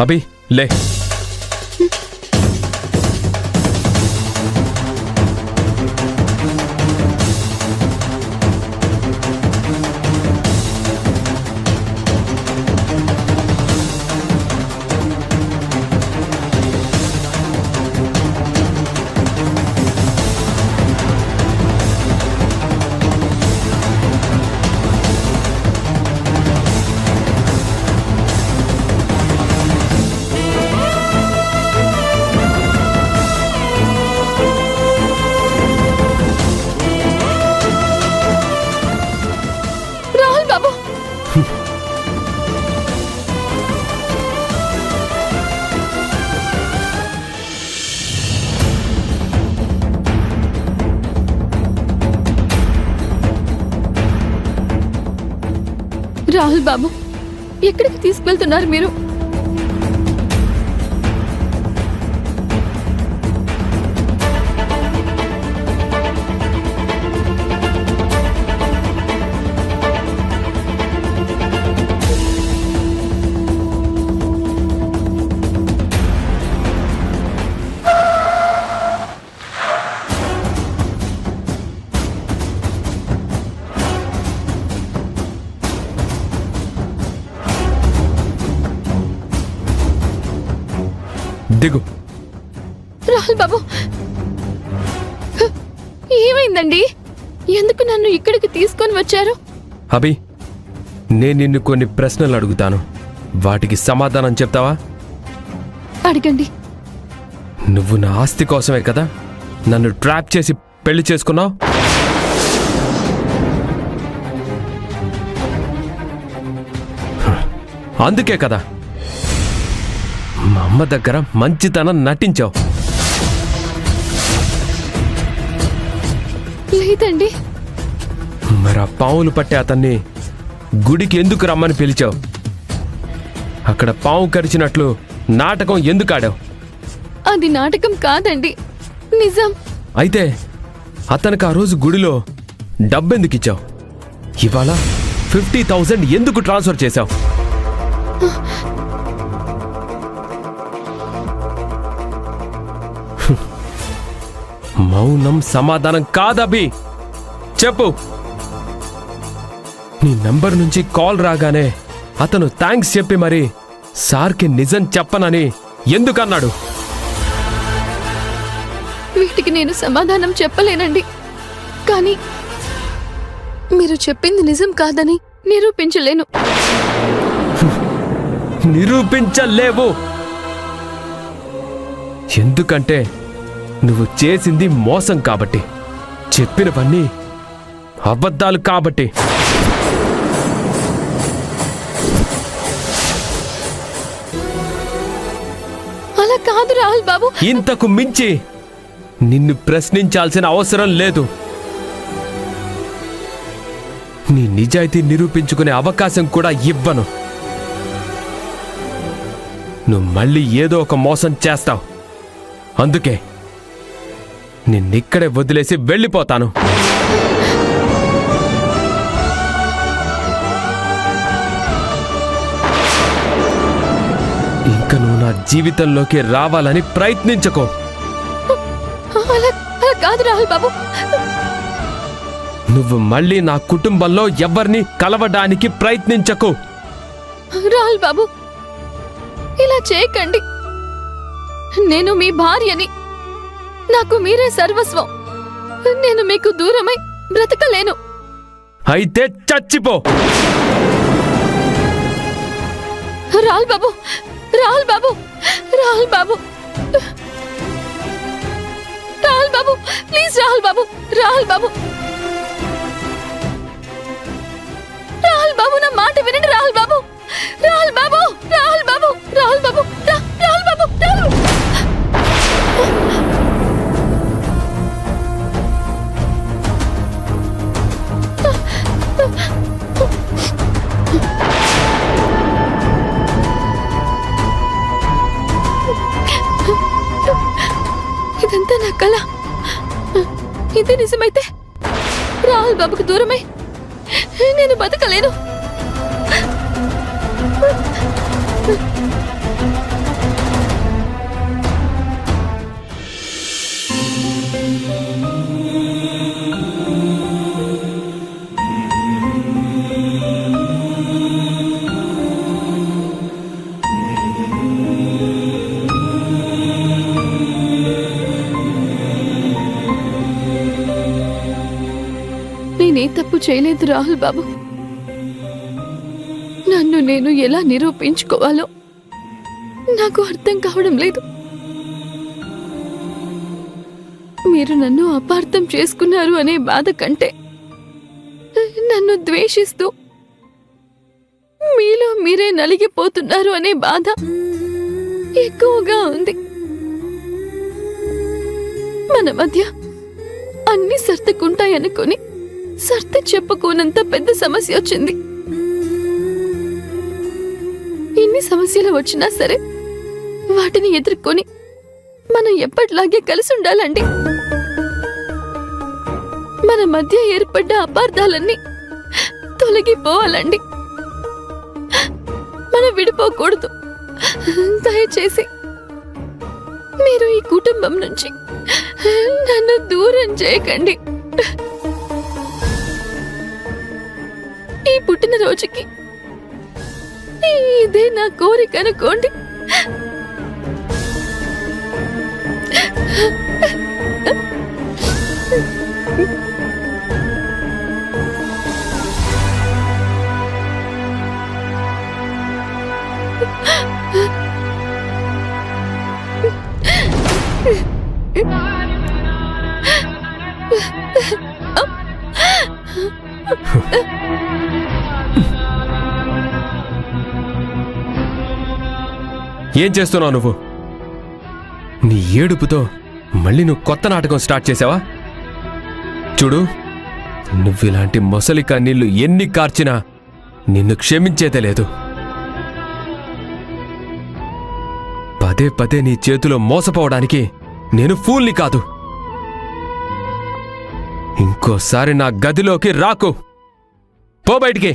అభి లే. రాహుల్ బాబు, ఎక్కడికి తీసుకెళ్తున్నారు మీరు? దిగు. రాహుల్ బాబు, ఏమైందండి? ఎందుకు నన్ను ఇక్కడికి తీసుకొని వచ్చారు? అభి, నేను నిన్ను కొన్ని ప్రశ్నలు అడుగుతాను, వాటికి సమాధానం చెప్తావా? అడగండి. నువ్వు నా ఆస్తి కోసమే కదా నన్ను ట్రాప్ చేసి పెళ్లి చేసుకున్నావు? అందుకే కదా మా అమ్మ దగ్గర మంచితనం నటించావు. లేదండి. మరి ఆ పావులు పట్టే అతన్ని గుడికి ఎందుకు రమ్మని పిలిచావు? అక్కడ పావు కరిచినట్లు నాటకం ఎందుకు ఆడావు? అది నాటకం కాదండి, నిజం. అయితే అతనికి ఆ రోజు గుడిలో డబ్బెందుకు ఇచ్చావు? ఇవాళ 50,000 ఎందుకు ట్రాన్స్ఫర్ చేశావు? మౌనం సమాధానం కాదభి, చెప్పు. నీ నంబర్ నుంచి కాల్ రాగానే అతను థ్యాంక్స్ చెప్పి మరి సార్కి నిజం చెప్పనని ఎందుకన్నాడు? వీటికి నేను సమాధానం చెప్పలేనండి. కానీ మీరు చెప్పింది నిజం కాదని నిరూపించలేను. నిరూపించలేవు. ఎందుకంటే నువ్వు చేసింది మోసం కాబట్టి, చెప్పినవన్నీ అబద్ధాలు కాబట్టి. అలా కాదు రాహుల్ బాబు. ఇంతకు మించి నిన్ను ప్రశ్నించాల్సిన అవసరం లేదు. నీ నిజాయితీ నిరూపించుకునే అవకాశం కూడా ఇవ్వను. నువ్వు మళ్ళీ ఏదో ఒక మోసం చేస్తావు. అందుకే నిన్నిక్కడే వదిలేసి వెళ్ళిపోతాను. ఇంక నువ్వు నా జీవితంలోకి రావాలని ప్రయత్నించకో. అలా కాదు రాహుల్ బాబు. నువ్వు మళ్ళీ నా కుటుంబంలో ఎవరిని కలవడానికి ప్రయత్నించకు. రాహుల్ బాబు, ఇలా చేయకండి. నేను మీ భార్యని. నాకు మీరే సర్వస్వం. నేను మీకు దూరమై బ్రతకలేను. అయితే చచ్చిపో. రాహుల్ బాబు, రాహుల్ బాబు, రాహుల్ బాబు, రాహుల్ బాబు, ప్లీజ్ రాహుల్ బాబు, రాహుల్ బాబు, రాహుల్ బాబు, నా మాట వినండి రాహుల్ బాబు, రాహుల్ బాబు, రాహుల్ బాబు, రాహుల్ బాబు, రాహుల్ బాబు, రాహుల్. ఇదంతా నా కళ. ఇది నిజమైతే రాహుల్ బాబుకు దూరమై నేను బతకలేను. చేయలేదు రాహుల్ బాబు. నన్ను నేను ఎలా నిరూపించుకోవాలో నాకు అర్థం కావడం లేదు. మీరు నన్ను అపార్థం చేసుకున్నారు అనే బాధ కంటే నన్ను ద్వేషిస్తూ మీలో మీరే నలిగిపోతున్నారు అనే బాధ ఎక్కువగా ఉంది. మన మధ్య అన్ని సర్దుకుంటాయనుకుని సర్ది చెప్పుకోనంత పెద్ద సమస్య వచ్చింది. ఎన్ని సమస్యలు వచ్చినా సరే వాటిని ఎదుర్కొని మనం ఎప్పటిలాగే కలిసి ఉండాలండి. మన మధ్య ఏర్పడ్డ అపార్థాలన్నీ తొలగిపోవాలండి. మనం విడిపోకూడదు. దయచేసి మీరు ఈ కుటుంబం నుంచి నన్ను దూరం చేయకండి. ఈ పుట్టినరోజుకి ఇదే నా కోరిక అనుకోండి. ఏం చేస్తున్నావు నువ్వు? నీ ఏడుపుతో మళ్ళీ నువ్వు కొత్త నాటకం స్టార్ట్ చేసావా? చూడు, నువ్విలాంటి మొసలి కన్నీళ్లు ఎన్ని కార్చినా నిన్ను క్షమించేదే లేదు. పదే పదే నీ చేతిలో మోసపోవడానికి నేను ఫూల్ని కాదు. ఇంకోసారి నా గదిలోకి రాకు. పో బయటికి.